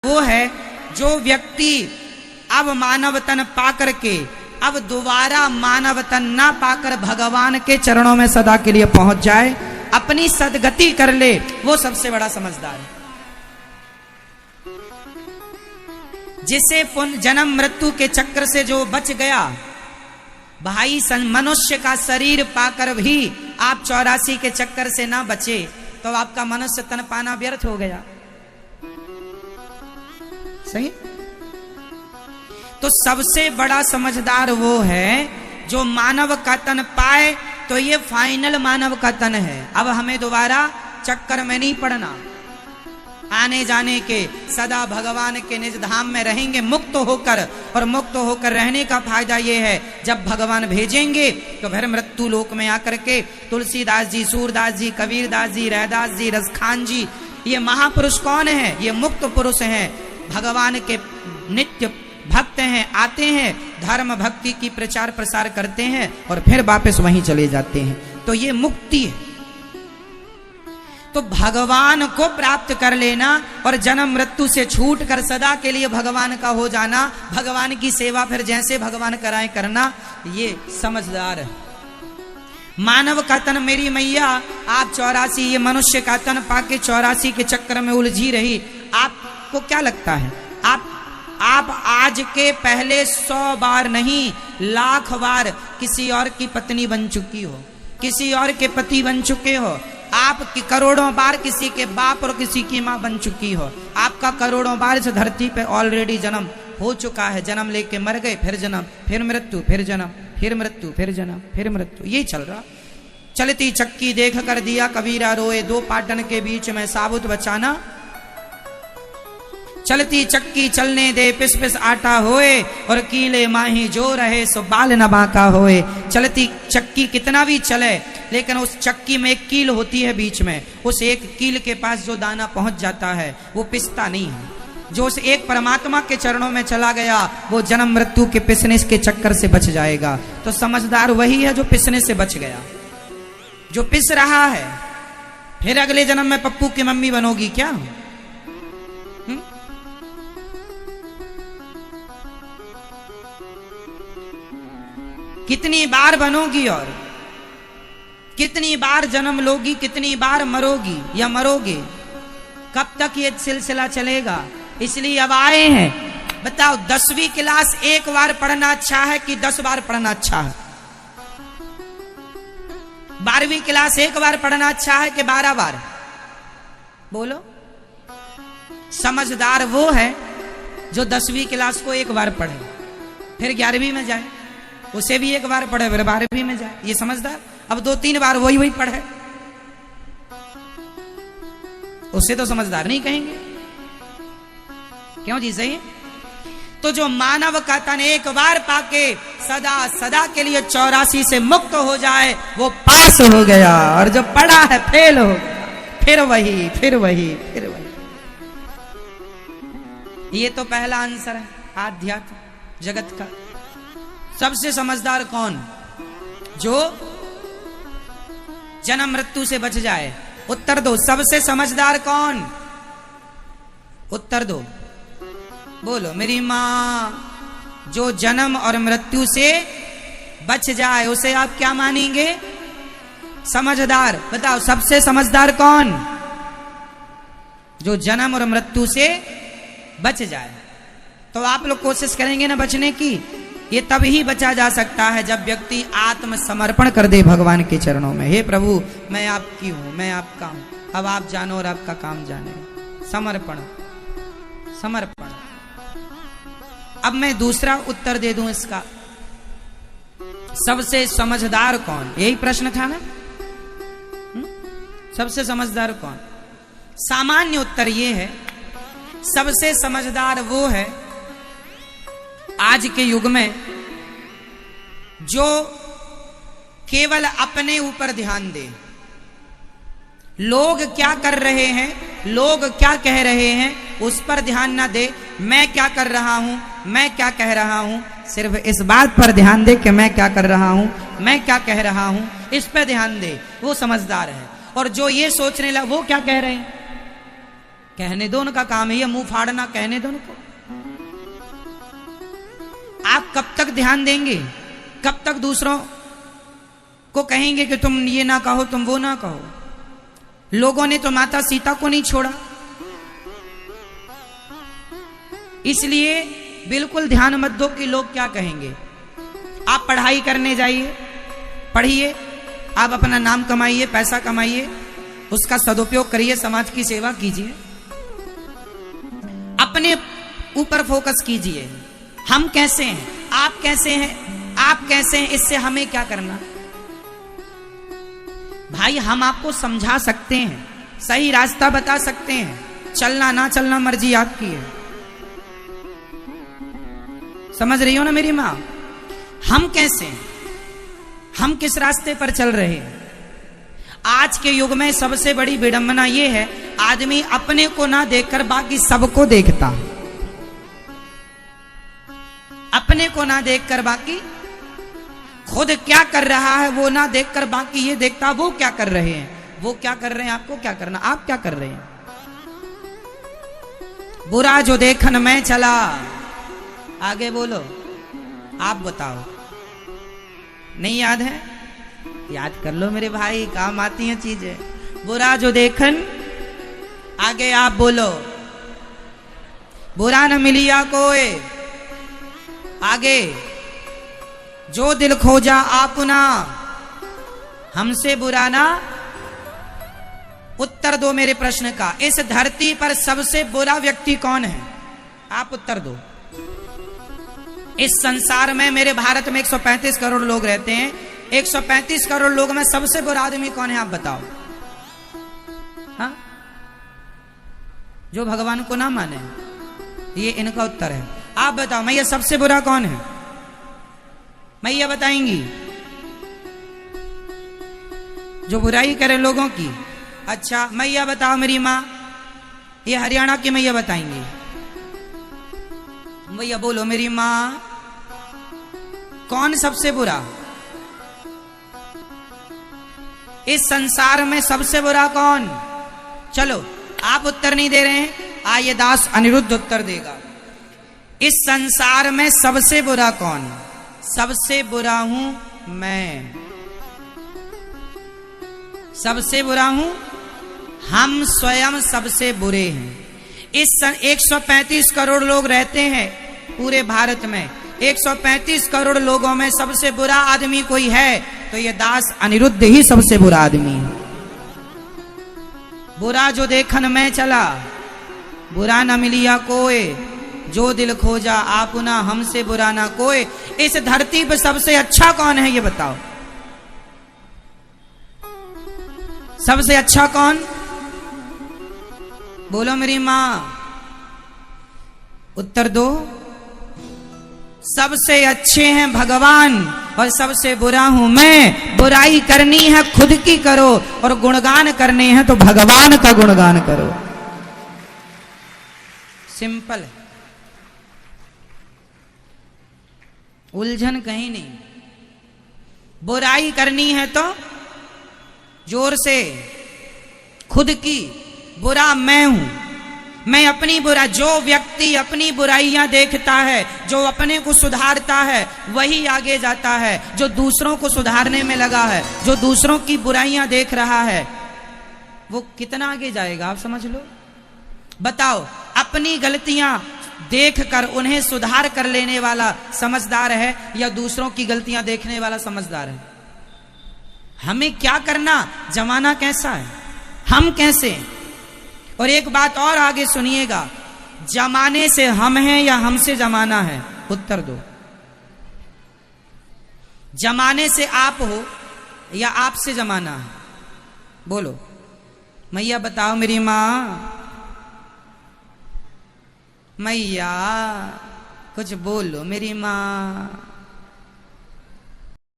वो है जो व्यक्ति अब मानव तन पाकर के अब दोबारा मानव तन ना पाकर भगवान के चरणों में सदा के लिए पहुंच जाए, अपनी सदगति कर ले, वो सबसे बड़ा समझदार है। जिसे जन्म मृत्यु के चक्र से जो बच गया, भाई मनुष्य का शरीर पाकर भी आप 84 के चक्कर से ना बचे तो आपका मनुष्य तन पाना व्यर्थ हो गया। सही। तो सबसे बड़ा समझदार वो है जो मानव का तन पाए, तो ये फाइनल मानव का तन है। अब हमें दोबारा चक्कर में नहीं पड़ना, आने जाने के सदा भगवान के निज धाम में रहेंगे मुक्त होकर। और मुक्त होकर रहने का फायदा ये है, जब भगवान भेजेंगे तो फिर मृत्यु लोक में आकर के तुलसीदास जी, सूरदास जी, कबीरदास जी, रैदास जी, रसखान जी, ये महापुरुष कौन है? ये मुक्त पुरुष हैं, भगवान के नित्य भक्त हैं, आते हैं, धर्म भक्ति की प्रचार प्रसार करते हैं और फिर वापस वहीं चले जाते हैं। तो ये मुक्ति है। तो भगवान को प्राप्त कर लेना और जन्म मृत्यु से छूट कर सदा के लिए भगवान का हो जाना, भगवान की सेवा फिर जैसे भगवान कराए करना, ये समझदार है। मानव का तन मेरी मैया आप 84, ये मनुष्य का तन पाके 84 के चक्कर में उलझी रही। आपको क्या लगता है? आप आज के पहले 100 बार नहीं, लाख बार किसी और की पत्नी बन चुकी हो, किसी और के पति बन चुके हो। आप करोड़ों बार किसी के बाप और किसी की माँ बन चुकी हो। आपका करोड़ों बार इस धरती पे ऑलरेडी जन्म हो चुका है। जन्म लेके मर गए, फिर जन्म, फिर मृत्यु, फिर जन्म, फिर मृत्यु, फिर जन्म, फिर मृत्यु, ये चल रहा। चलती चक्की देख कर दिया कबीरा रोए, दो पाटन के बीच में साबुत बचाना। चलती चक्की चलने दे, पिस पिस आटा होए, और कीले माही जो रहे सो बाल न बांका होए। चलती चक्की कितना भी चले, लेकिन उस चक्की में एक कील होती है बीच में, उस एक कील के पास जो दाना पहुंच जाता है वो पिसता नहीं है। जो उस एक परमात्मा के चरणों में चला गया वो जन्म मृत्यु के पिसने के चक्कर से बच जाएगा। तो समझदार वही है जो पिसने से बच गया। जो पिस रहा है फिर अगले जन्म में पप्पू की मम्मी बनोगी क्या? कितनी बार बनोगी और कितनी बार जन्म लोगी, कितनी बार मरोगी या मरोगे? कब तक ये सिलसिला चलेगा? इसलिए अब आए हैं। बताओ 10वीं क्लास एक बार पढ़ना अच्छा है कि 10 बार पढ़ना अच्छा है? 12वीं क्लास एक बार पढ़ना अच्छा है कि 12 बार? बोलो। समझदार वो है जो 10वीं क्लास को एक बार पढ़े, फिर 11वीं में जाए, उसे भी एक बार पढ़े, फिर 12वीं में जाए। ये समझदार। अब 2-3 बार वही पढ़े, उसे तो समझदार नहीं कहेंगे। क्यों जी? सही। तो जो मानव का तन एक बार पाके सदा सदा के लिए 84 से मुक्त हो जाए वो पास हो गया, और जो पढ़ा है फेल हो गया, फिर वही, फिर वही, फिर वही। ये तो पहला आंसर है आध्यात्म जगत का। सबसे समझदार कौन? जो जन्म मृत्यु से बच जाए। उत्तर दो, सबसे समझदार कौन? उत्तर दो, बोलो। मेरी मां जो जन्म और मृत्यु से बच जाए उसे आप क्या मानेंगे? समझदार। बताओ सबसे समझदार कौन? जो जन्म और मृत्यु से बच जाए। तो आप लोग कोशिश करेंगे ना बचने की? ये तभी बचा जा सकता है जब व्यक्ति आत्मसमर्पण कर दे भगवान के चरणों में। हे प्रभु मैं आपकी हूं, मैं आपका हूं, अब आप जानो और आपका काम जाने। समर्पण, समर्पण। अब मैं दूसरा उत्तर दे दूं इसका। सबसे समझदार कौन? यही प्रश्न था ना। सबसे समझदार कौन? सामान्य उत्तर ये है, सबसे समझदार वो है आज के युग में जो केवल अपने ऊपर ध्यान दे। लोग क्या कर रहे हैं, लोग क्या कह रहे हैं, उस पर ध्यान ना दे। मैं क्या कर रहा हूं, मैं क्या कह रहा हूं, सिर्फ इस बात पर ध्यान दे कि मैं क्या कर रहा हूं, मैं क्या कह रहा हूं, इस पर ध्यान दे। वो समझदार है। और जो ये सोचने लगा वो क्या कह रहे हैं, कहने दो, उनका काम है ये मुंह फाड़ना, कहने दो उनको। आप कब तक ध्यान देंगे, कब तक दूसरों को कहेंगे कि तुम ये ना कहो, तुम वो ना कहो। लोगों ने तो माता सीता को नहीं छोड़ा, इसलिए बिल्कुल ध्यान मत दो कि लोग क्या कहेंगे। आप पढ़ाई करने जाइए, पढ़िए, आप अपना नाम कमाइए, पैसा कमाइए, उसका सदुपयोग करिए, समाज की सेवा कीजिए, अपने ऊपर फोकस कीजिए। हम कैसे हैं, आप कैसे हैं, आप कैसे हैं, इससे हमें क्या करना। भाई हम आपको समझा सकते हैं, सही रास्ता बता सकते हैं, चलना ना चलना मर्जी आपकी है। समझ रही हो ना मेरी माँ। हम कैसे हैं, हम किस रास्ते पर चल रहे हैं। आज के युग में सबसे बड़ी विडंबना यह है, आदमी अपने को ना देखकर बाकी सबको देखता है। अपने को ना देखकर बाकी, खुद क्या कर रहा है वो ना देखकर बाकी ये देखता वो क्या कर रहे हैं, वो क्या कर रहे हैं, आपको क्या करना, आप क्या कर रहे हैं। बुरा जो देखन में चला, आगे बोलो, आप बताओ। नहीं याद है, याद कर लो मेरे भाई, काम आती हैं चीजें। बुरा जो देखन, आगे आप बोलो। बुरा न मिलिया कोई, आगे। जो दिल खोजा आपना, हमसे बुरा ना। उत्तर दो मेरे प्रश्न का, इस धरती पर सबसे बुरा व्यक्ति कौन है, आप उत्तर दो। इस संसार में, मेरे भारत में 135 करोड़ लोग रहते हैं, 135 करोड़ लोग में सबसे बुरा आदमी कौन है, आप बताओ। हाँ, जो भगवान को ना माने, ये इनका उत्तर है। आप बताओ मैया सबसे बुरा कौन है, मैया बताएंगी। जो बुराई करे लोगों की। अच्छा मैया बताओ मेरी माँ, ये हरियाणा की मैया बताएंगी। भैया बोलो मेरी माँ, कौन सबसे बुरा, इस संसार में सबसे बुरा कौन। चलो आप उत्तर नहीं दे रहे हैं, आइए दास अनिरुद्ध उत्तर देगा। इस संसार में सबसे बुरा कौन, सबसे बुरा हूं मैं, सबसे बुरा हूं, हम स्वयं सबसे बुरे हैं। इस 135 करोड़ लोग रहते हैं पूरे भारत में, 135 करोड़ लोगों में सबसे बुरा आदमी कोई है तो ये दास अनिरुद्ध ही सबसे बुरा आदमी है। बुरा जो देखन में चला, बुरा न मिलिया कोई, जो दिल खोजा आपना, हमसे बुरा ना कोई। इस धरती पर सबसे अच्छा कौन है ये बताओ, सबसे अच्छा कौन, बोलो मेरी माँ, उत्तर दो। सबसे अच्छे हैं भगवान और सबसे बुरा हूं मैं। बुराई करनी है खुद की करो और गुणगान करने हैं तो भगवान का गुणगान करो। सिंपल है, उलझन कहीं नहीं। बुराई करनी है तो जोर से, खुद की, बुरा मैं हूं, मैं अपनी बुरा। जो व्यक्ति अपनी बुराइयां देखता है, जो अपने को सुधारता है, वही आगे जाता है। जो दूसरों को सुधारने में लगा है, जो दूसरों की बुराइयां देख रहा है, वो कितना आगे जाएगा आप समझ लो। बताओ, अपनी गलतियां देखकर उन्हें सुधार कर लेने वाला समझदार है या दूसरों की गलतियां देखने वाला समझदार है। हमें क्या करना, जमाना कैसा है, हम कैसे हैं। और एक बात और आगे सुनिएगा, जमाने से हम हैं या हमसे जमाना है, उत्तर दो। जमाने से आप हो या आपसे जमाना है, बोलो मैया बताओ मेरी माँ। मैया कुछ बोलो मेरी माँ।